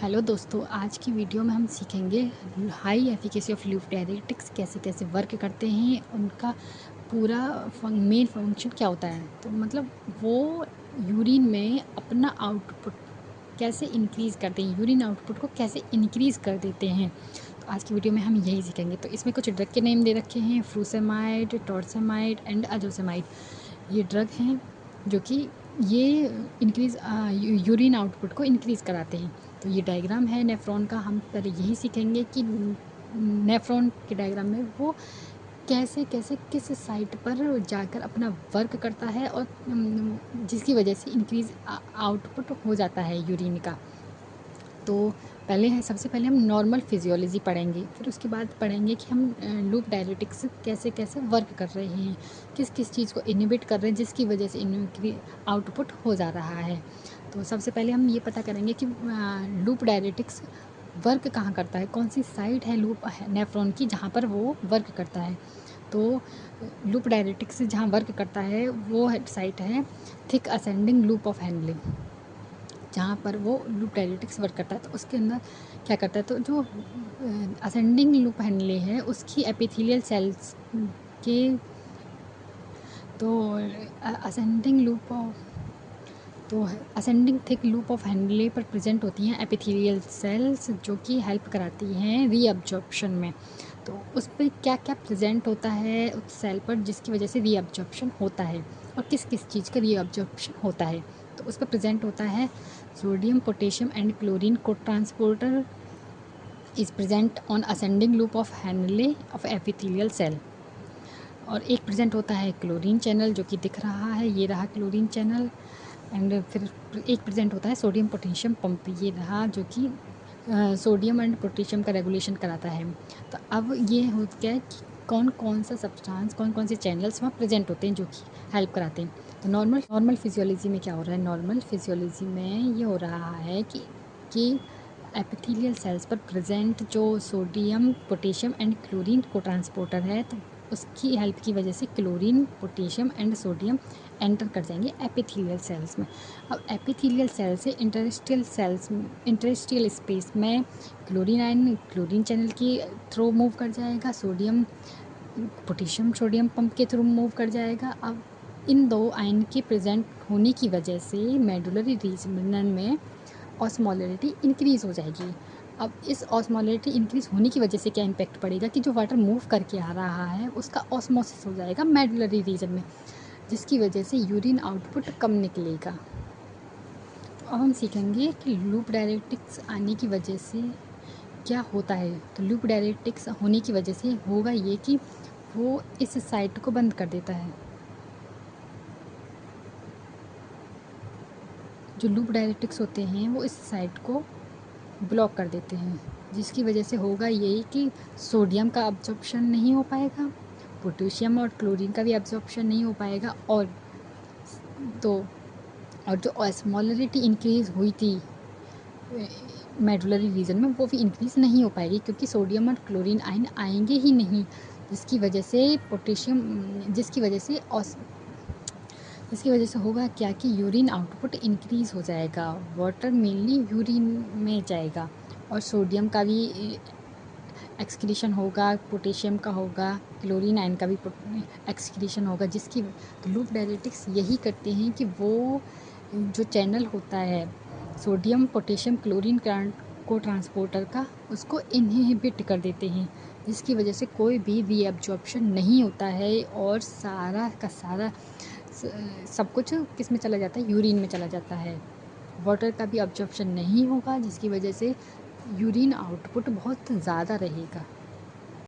Hello दोस्तों, आज की वीडियो में हम सीखेंगे high efficacy of loop diuretics कैसे कैसे वर्क करते हैं, उनका पूरा मेन फंक्शन क्या होता है। तो मतलब वो यूरिन में अपना आउटपुट कैसे इंक्रीज़ करते हैं, यूरिन आउटपुट को कैसे इंक्रीज़ कर देते हैं। तो आज की वीडियो में हम यही सीखेंगे। तो इसमें कुछ ड्रग के नेम दे रखे हैं, फ्रूसेमाइड, टॉर्सेमाइड एंड अजोसेमाइड। ये ड्रग हैं जो कि ये इंक्रीज़ यूरिन आउटपुट को इंक्रीज़ कराते हैं। तो ये डायग्राम है नेफ्रॉन का। हम पहले यही सीखेंगे कि नेफ्रॉन के डायग्राम में वो कैसे कैसे किस साइट पर जाकर अपना वर्क करता है और जिसकी वजह से इंक्रीज़ आउटपुट हो जाता है यूरिन का। तो सबसे पहले हम नॉर्मल फिजियोलॉजी पढ़ेंगे, फिर उसके बाद पढ़ेंगे कि हम लूप डायरेटिक्स कैसे कैसे वर्क कर रहे हैं, किस किस चीज़ को इनहिबिट कर रहे हैं जिसकी वजह से आउटपुट हो जा रहा है। तो सबसे पहले हम ये पता करेंगे कि लूप डायरेटिक्स वर्क कहाँ करता है, कौन सी साइट है लूप नेफ्रॉन की जहाँ पर वो वर्क करता है। तो लूप डायरेटिक्स जहाँ वर्क करता है वो साइट है thick ascending loop of Henley, जहाँ पर वो लूप डायरेटिक्स वर्क करता है। तो उसके अंदर क्या करता है, तो जो असेंडिंग लूप हेनले है उसकी एपिथेलियल सेल्स के, तो असेंडिंग लूप तो ascending thick loop of Henley पर प्रेजेंट होती हैं एपिथेलियल सेल्स जो कि हेल्प कराती हैं रीअब्जॉर्प्शन में। तो उस पर क्या क्या प्रेजेंट होता है उस सेल पर जिसकी वजह से रीअब्जॉर्प्शन होता है और किस किस चीज़ का रीअब्जॉर्प्शन होता है। तो उस पर प्रेजेंट होता है सोडियम, पोटेशियम एंड क्लोरीन को transporter is present on ascending loop of Henle of epithelial cell. और एक प्रेजेंट होता है क्लोरीन चैनल जो कि दिख रहा है, ये रहा क्लोरीन चैनल। एंड फिर एक प्रेजेंट होता है सोडियम पोटेशियम पंप, ये रहा जो कि सोडियम एंड पोटेशियम का रेगुलेशन कराता है। तो अब ये हो गया है कि कौन कौन सा सब्सटेंस, कौन कौन से चैनल्स वहाँ प्रेजेंट होते हैं जो कि हेल्प कराते हैं। तो नॉर्मल फिजियोलॉजी में क्या हो रहा है, नॉर्मल फिजियोलॉजी में ये हो रहा है कि एपिथेलियल सेल्स पर प्रेजेंट जो सोडियम, पोटेशियम एंड क्लोरीन को ट्रांसपोर्टर है, तो उसकी हेल्प की वजह से chlorine, potassium and sodium enter कर जाएंगे एपिथेलियल सेल्स में। अब एपिथेलियल सेल से इंटरस्टियल स्पेस में क्लोरीन आयन क्लोरीन चैनल के थ्रू मूव कर जाएगा, सोडियम पोटेशियम सोडियम पंप के थ्रू मूव कर जाएगा। अब इन दो आयन के प्रेजेंट होने की वजह से मेडुलरी रीजन में ऑस्मोलरिटी इंक्रीज़ हो जाएगी। अब इस ऑस्मोलरिटी इंक्रीज़ होने की वजह से क्या इम्पैक्ट पड़ेगा कि जो वाटर मूव करके आ रहा है उसका ऑस्मोसिस हो जाएगा मेडुलरी रीजन में, जिसकी वजह से यूरिन आउटपुट कम निकलेगा। तो अब हम सीखेंगे कि लूप डायरेटिक्स आने की वजह से क्या होता है। तो लूप डायरेटिक्स होने की वजह से होगा ये कि वो इस साइट को बंद कर देता है। जो लूप डायरेटिक्स होते हैं वो इस साइट को ब्लॉक कर देते हैं, जिसकी वजह से होगा यही कि सोडियम का अब्जॉर्प्शन नहीं हो पाएगा, पोटेशियम और क्लोरीन का भी अब्जॉर्प्शन नहीं हो पाएगा, तो और जो ऑस्मोलरिटी इंक्रीज़ हुई थी मेडुलरी रीजन में वो भी इंक्रीज़ नहीं हो पाएगी क्योंकि सोडियम और क्लोरीन आयन आएंगे ही नहीं, जिसकी वजह से जिसकी वजह से होगा क्या कि यूरिन आउटपुट इंक्रीज़ हो जाएगा, वाटर मेनली यूरिन में जाएगा और सोडियम का भी एक्सक्रीशन होगा, पोटेशियम का होगा, क्लोरीन आयन का भी एक्सक्रीशन होगा। तो लूप डायरेटिक्स यही करते हैं कि वो जो चैनल होता है सोडियम पोटेशियम क्लोरीन को ट्रांसपोर्टर का, उसको इनहिबिट कर देते हैं, जिसकी वजह से कोई भी रीअब्जॉर्प्शन नहीं होता है और सारा का सारा सब कुछ किस में चला जाता है, यूरिन में चला जाता है। वाटर का भी अब्जॉर्प्शन नहीं होगा जिसकी वजह से यूरिन आउटपुट बहुत ज़्यादा रहेगा।